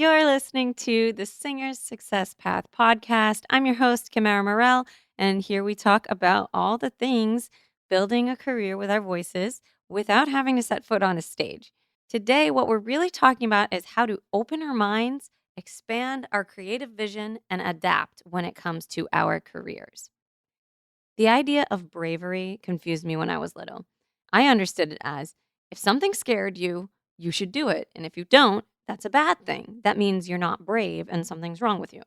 You're listening to the Singer's Success Path podcast. I'm your host, Kimara Morel, and here we talk about all the things building a career with our voices without having to set foot on a stage. Today, what we're really talking about is how to open our minds, expand our creative vision, and adapt when it comes to our careers. The idea of bravery confused me when I was little. I understood it as if something scared you, you should do it. And if you don't, that's a bad thing. That means you're not brave and something's wrong with you.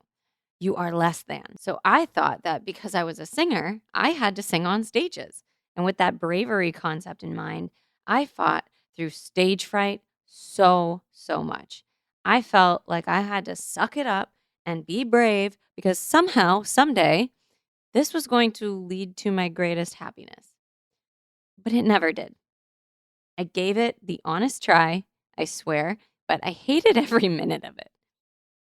You are less than. So I thought that because I was a singer, I had to sing on stages. And with that bravery concept in mind, I fought through stage fright so much. I felt like I had to suck it up and be brave because somehow, someday, this was going to lead to my greatest happiness. But it never did. I gave it the honest try, I swear, but I hated every minute of it.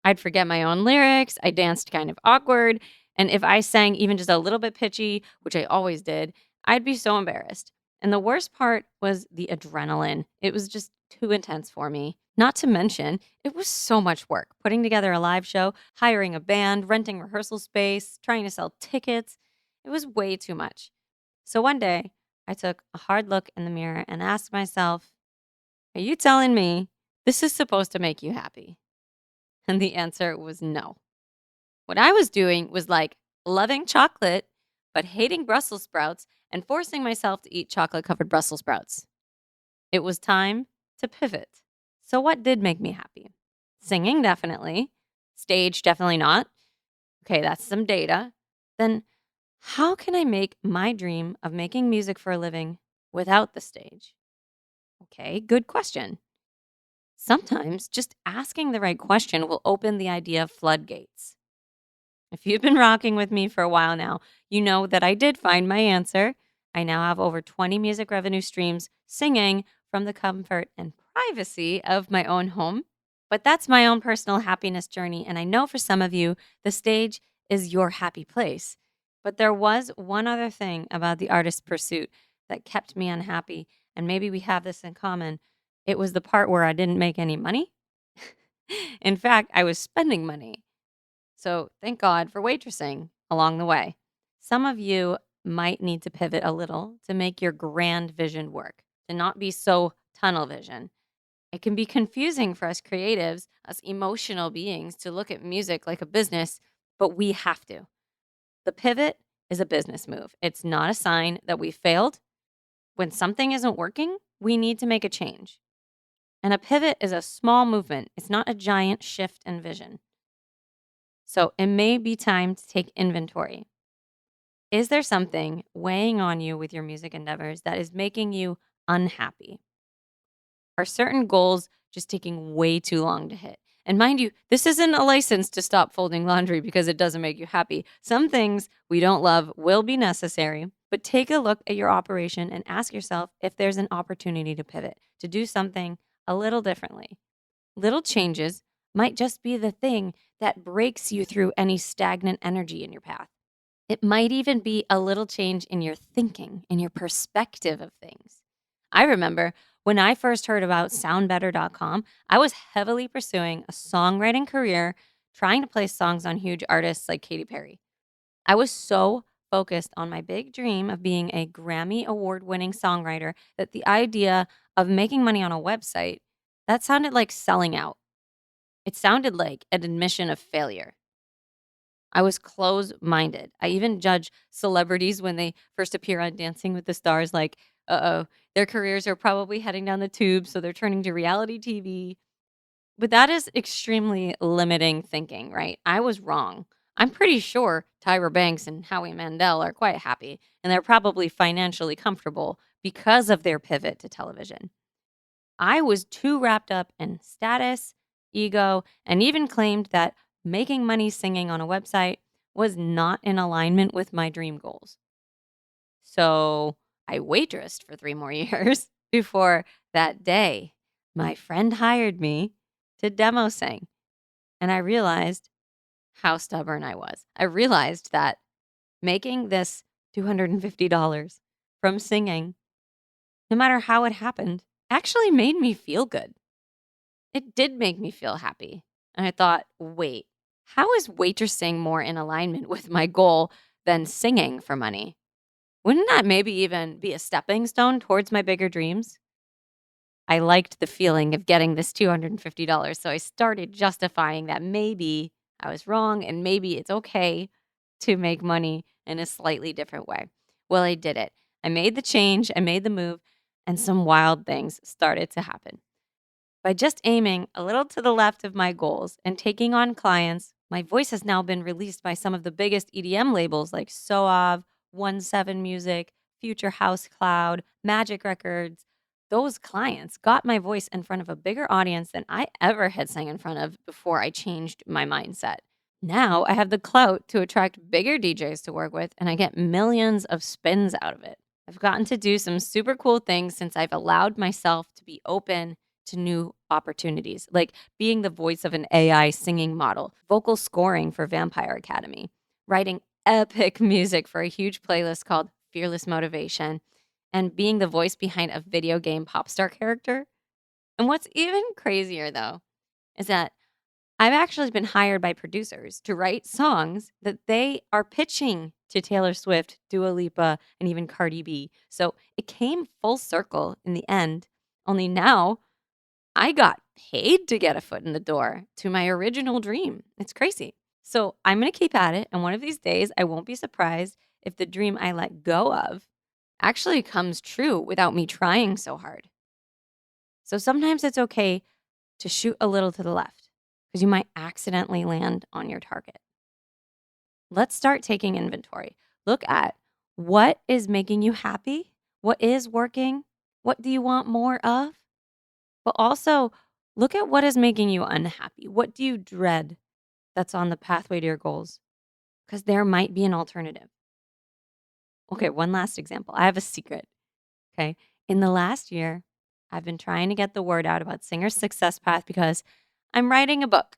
I'd forget my own lyrics, I danced kind of awkward, and if I sang even just a little bit pitchy, which I always did, I'd be so embarrassed. And the worst part was the adrenaline. It was just too intense for me. Not to mention, it was so much work putting together a live show, hiring a band, renting rehearsal space, trying to sell tickets. It was way too much. So one day, I took a hard look in the mirror and asked myself, are you telling me this is supposed to make you happy? And the answer was no. What I was doing was like loving chocolate, but hating Brussels sprouts and forcing myself to eat chocolate covered Brussels sprouts. It was time to pivot. So, what did make me happy? Singing, definitely. Stage, definitely not. Okay, that's some data. Then, how can I make my dream of making music for a living without the stage? Okay, good question. Sometimes just asking the right question will open the idea of floodgates. If you've been rocking with me for a while now, you know that I did find my answer. I now have over 20 music revenue streams singing from the comfort and privacy of my own home. But that's my own personal happiness journey. And I know for some of you, the stage is your happy place. But there was one other thing about the artist's pursuit that kept me unhappy. And maybe we have this in common. It was the part where I didn't make any money. In fact, I was spending money. So thank God for waitressing along the way. Some of you might need to pivot a little to make your grand vision work, to not be so tunnel vision. It can be confusing for us creatives, us emotional beings, to look at music like a business, but we have to. The pivot is a business move. It's not a sign that we failed. When something isn't working, we need to make a change. And a pivot is a small movement. It's not a giant shift in vision. So it may be time to take inventory. Is there something weighing on you with your music endeavors that is making you unhappy? Are certain goals just taking way too long to hit? And mind you, this isn't a license to stop folding laundry because it doesn't make you happy. Some things we don't love will be necessary, but take a look at your operation and ask yourself if there's an opportunity to pivot, to do something a little differently. Little changes might just be the thing that breaks you through any stagnant energy in your path. It might even be a little change in your thinking, in your perspective of things. I remember when I first heard about soundbetter.com, I was heavily pursuing a songwriting career, trying to play songs on huge artists like Katy Perry. I was so focused on my big dream of being a Grammy award-winning songwriter that the idea of making money on a website, that sounded like selling out. It sounded like an admission of failure. I was close-minded. I even judge celebrities when they first appear on Dancing with the Stars like, their careers are probably heading down the tube, so they're turning to reality TV. But that is extremely limiting thinking, right? I was wrong. I'm pretty sure Tyra Banks and Howie Mandel are quite happy, and they're probably financially comfortable because of their pivot to television. I was too wrapped up in status, ego, and even claimed that making money singing on a website was not in alignment with my dream goals. So I waitressed for 3 more years before that day my friend hired me to demo sing. And I realized how stubborn I was. I realized that making this $250 from singing, no matter how it happened, actually made me feel good. It did make me feel happy. And I thought, wait, how is waitressing more in alignment with my goal than singing for money? Wouldn't that maybe even be a stepping stone towards my bigger dreams? I liked the feeling of getting this $250. So I started justifying that maybe I was wrong and maybe it's okay to make money in a slightly different way. Well, I did it. I made the change, I made the move, and some wild things started to happen. By just aiming a little to the left of my goals and taking on clients, my voice has now been released by some of the biggest EDM labels like Soav, 17 Music, Future House Cloud, Magic Records. Those clients got my voice in front of a bigger audience than I ever had sang in front of before I changed my mindset. Now I have the clout to attract bigger DJs to work with, and I get millions of spins out of it. I've gotten to do some super cool things since I've allowed myself to be open to new opportunities, like being the voice of an AI singing model, vocal scoring for Vampire Academy, writing epic music for a huge playlist called Fearless Motivation, and being the voice behind a video game pop star character. And what's even crazier, though, is that I've actually been hired by producers to write songs that they are pitching to Taylor Swift, Dua Lipa, and even Cardi B. So it came full circle in the end. Only now I got paid to get a foot in the door to my original dream. It's crazy. So I'm going to keep at it. And one of these days, I won't be surprised if the dream I let go of actually comes true without me trying so hard. So sometimes it's okay to shoot a little to the left because you might accidentally land on your target. Let's start taking inventory. Look at what is making you happy, what is working, what do you want more of? But also look at what is making you unhappy. What do you dread that's on the pathway to your goals? Because there might be an alternative. Okay, one last example. I have a secret. Okay. In the last year, I've been trying to get the word out about Singer's Success Path because I'm writing a book.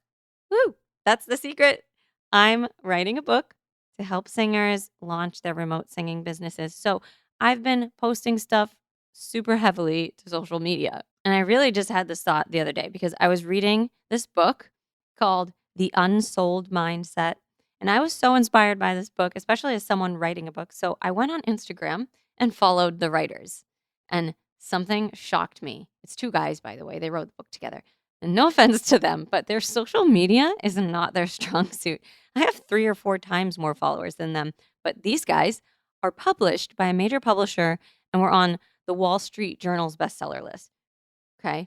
Woo! That's the secret. I'm writing a book to help singers launch their remote singing businesses. So I've been posting stuff super heavily to social media. And I really just had this thought the other day because I was reading this book called The Unsold Mindset. And I was so inspired by this book, especially as someone writing a book. So I went on Instagram and followed the writers. And something shocked me. It's two guys, by the way. They wrote the book together. And no offense to them, but their social media is not their strong suit. I have 3 or 4 times more followers than them. But these guys are published by a major publisher and were on the Wall Street Journal's bestseller list. Okay.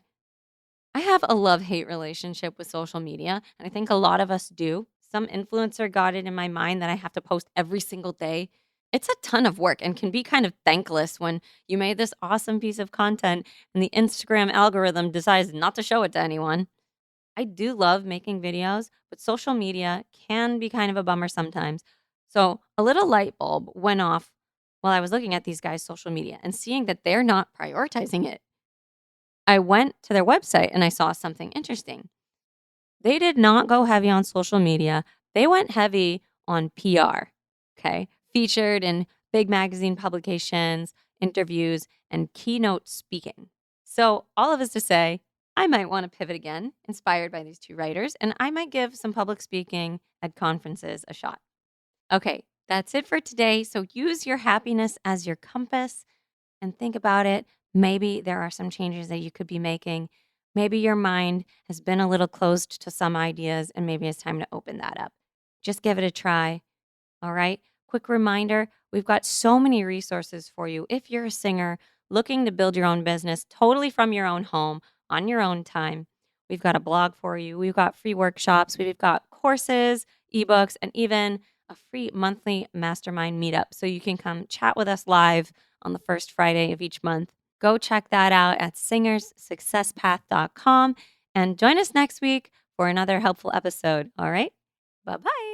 I have a love-hate relationship with social media, and I think a lot of us do. Some influencer got it in my mind that I have to post every single day. It's a ton of work and can be kind of thankless when you made this awesome piece of content and the Instagram algorithm decides not to show it to anyone. I do love making videos, but social media can be kind of a bummer sometimes. So a little light bulb went off while I was looking at these guys' social media and seeing that they're not prioritizing it. I went to their website and I saw something interesting. They did not go heavy on social media. They went heavy on PR, okay? Featured in big magazine publications, interviews, and keynote speaking. So, all of this to say, I might want to pivot again, inspired by these two writers, and I might give some public speaking at conferences a shot. Okay, that's it for today. So, use your happiness as your compass and think about it. Maybe there are some changes that you could be making. Maybe your mind has been a little closed to some ideas, and maybe it's time to open that up. Just give it a try. All right. Quick reminder, we've got so many resources for you. If you're a singer looking to build your own business totally from your own home on your own time, we've got a blog for you. We've got free workshops. We've got courses, ebooks, and even a free monthly mastermind meetup. So you can come chat with us live on the first Friday of each month. Go check that out at singerssuccesspath.com and join us next week for another helpful episode. All right. Bye-bye.